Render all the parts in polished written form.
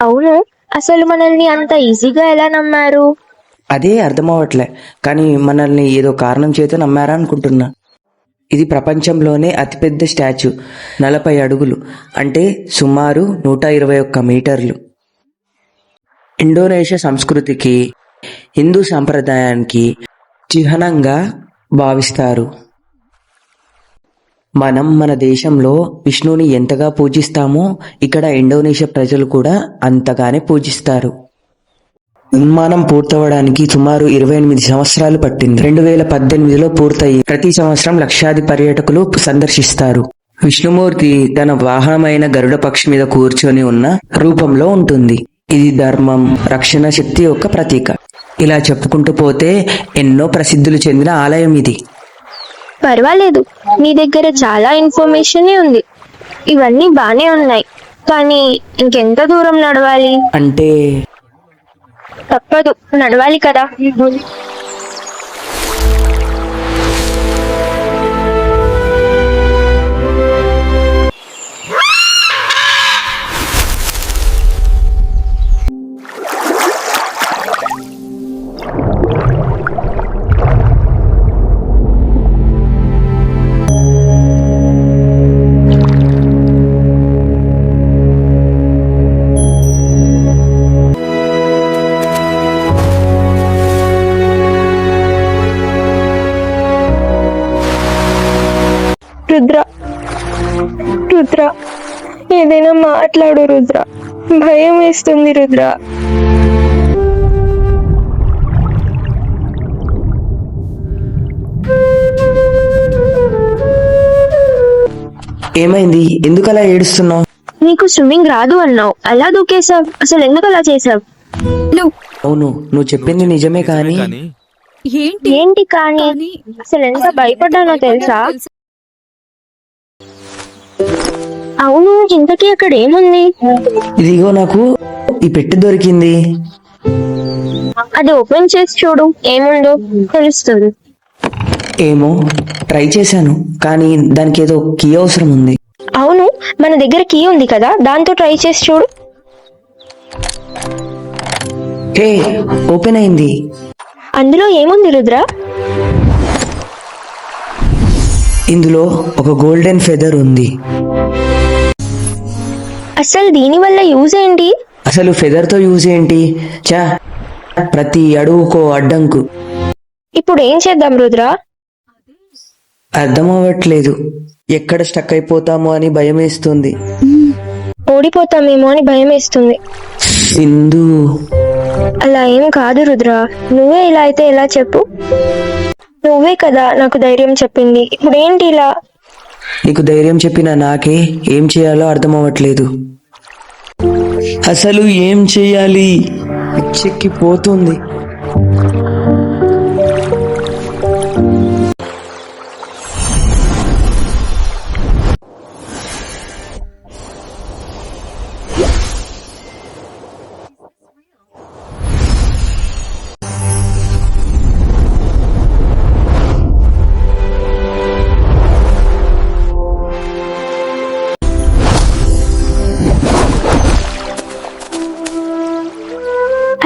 అవును. అసలు మనల్ని అంత ఈజీగా ఎలా నమ్మారు? అదే అర్థమవట్లే. కానీ మనల్ని ఏదో కారణం చేత నమ్మారా అనుకుంటున్నా. ఇది ప్రపంచంలోనే అతిపెద్ద స్టాచ్యూ. 40 అడుగులు, అంటే సుమారు 121 మీటర్లు. ఇండోనేషియా సంస్కృతికి, హిందూ సంప్రదాయానికి చిహ్నంగా భావిస్తారు. మనం మన దేశంలో విష్ణువుని ఎంతగా పూజిస్తామో ఇక్కడ ఇండోనేషియా ప్రజలు కూడా అంతగానే పూజిస్తారు. నిర్మాణం పూర్తవడానికి సుమారు 28 సంవత్సరాలు పట్టింది. 2018లో పూర్తయి ప్రతి సంవత్సరం లక్షాది పర్యాటకులు సందర్శిస్తారు. విష్ణుమూర్తి తన వాహనమైన గరుడ పక్షి మీద కూర్చొని ఉన్న రూపంలో ఉంటుంది. ఇది ధర్మం, రక్షణ శక్తి యొక్క ప్రతీక. ఇలా చెప్పుకుంటూ పోతే ఎన్నో ప్రసిద్ధులు చెందిన ఆలయం ఇది. పర్వాలేదు, నీ దగ్గర చాలా ఇన్ఫర్మేషన్ ఉంది. ఇవన్నీ బానే ఉన్నాయి, కానీ ఇంకెంత దూరం నడవాలి? అంటే తప్పదు, నడవాలి కదా. రుద్ర, రుద్ర, ఏదైనా మాట్లాడు రుద్ర. భయం వేస్తుంది రుద్ర. ఏమైంది? ఎందుకు అలా ఏడుస్తున్నావు? నీకు స్విమ్మింగ్ రాదు అన్నావు, అలా దూకేశావు. అసలు ఎందుకు అలా చేసావు? అవును, నువ్వు చెప్పింది నిజమే, కానీ ఏంటి కానీ? అసలు ఎంత భయపడ్డానో తెలుసా? అవును, ఇంతకీ అక్కడ ఏముంది? ఇదిగో నాకు ఈ పెట్టె దొరికింది. అది ఓపెన్ చేసి చూడు, ఏముందో తెలుస్తుంది. ఏమో, ట్రై చేశాను, కానీ దానికి ఏదో కీ అవసరం ఉంది. అవును, మన దగ్గర కీ ఉంది కదా, దాంతో ట్రై చేసి చూడు. హే, ఓపెన్ అయింది. అందులో ఏముంది రుద్ర? ఇందులో ఒక గోల్డెన్ ఫెదర్ ఉంది. అసలు దీని వల్ల యూజ్ ఏంటి? అసలు ఫెదర్ తో యూజ్ ఏంటి? చా, ప్రతి అడుగుకో అడ్డంకు. ఇప్పుడు ఏం చేద్దాం రుద్ర? అర్థం అవ్వట్లేదు. ఎక్కడ స్టక్ అయిపోతామో అని భయం వేస్తుంది. ఓడిపోతామేమో అని భయం వేస్తుంది. సింధు, అలా ఏం కాదు రుద్ర. నువ్వే ఇలా అయితే ఎలా చెప్పు? నువ్వే కదా నాకు ధైర్యం చెప్పింది. ఇప్పుడు ఏంటి ఇలా? నీకు ధైర్యం చెప్పిన నాకే ఏం చేయాలో అర్థం అవ్వట్లేదు. అసలు ఏం చేయాలి? పిచ్చెక్కిపోతుంది.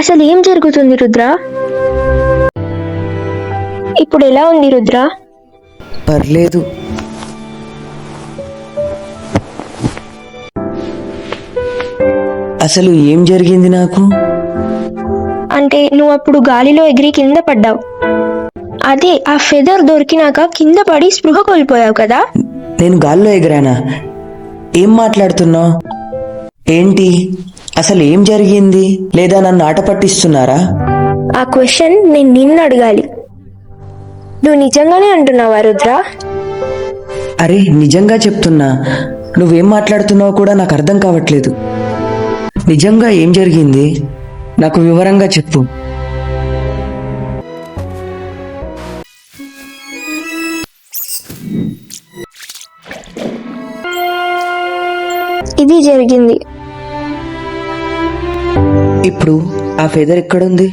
అసలు ఏం జరుగుతుంది రుద్ర? ఇప్పుడు ఎలా ఉంది రుద్ర? పర్లేదు. అసలు ఏం జరిగింది నాకు? అంటే నువ్వు అప్పుడు గాలిలో ఎగిరి కింద పడ్డావు. అదే ఆ ఫెదర్ దొరికినాక కింద పడి స్పృహ కోల్పోయావు కదా. నేను గాల్లో ఎగిరానా? ఏం మాట్లాడుతున్నావు? ఏంటి అసలు ఏం జరిగింది? లేదా నన్ను ఆట పట్టిస్తున్నారా? ఆ క్వశ్చన్ నేను నిన్ను అడగాలి. నువ్వు నిజంగానే అంటున్నావా రుద్ర? అరే, నిజంగా చెప్తున్నా. నువ్వేం మాట్లాడుతున్నావో కూడా నాకు అర్థం కావట్లేదు. నిజంగా ఏం జరిగింది? నాకు వివరంగా చెప్పు. ఇది జరిగింది. ఇప్పుడు ఆ ఫెదర్ ఎక్కడుంది?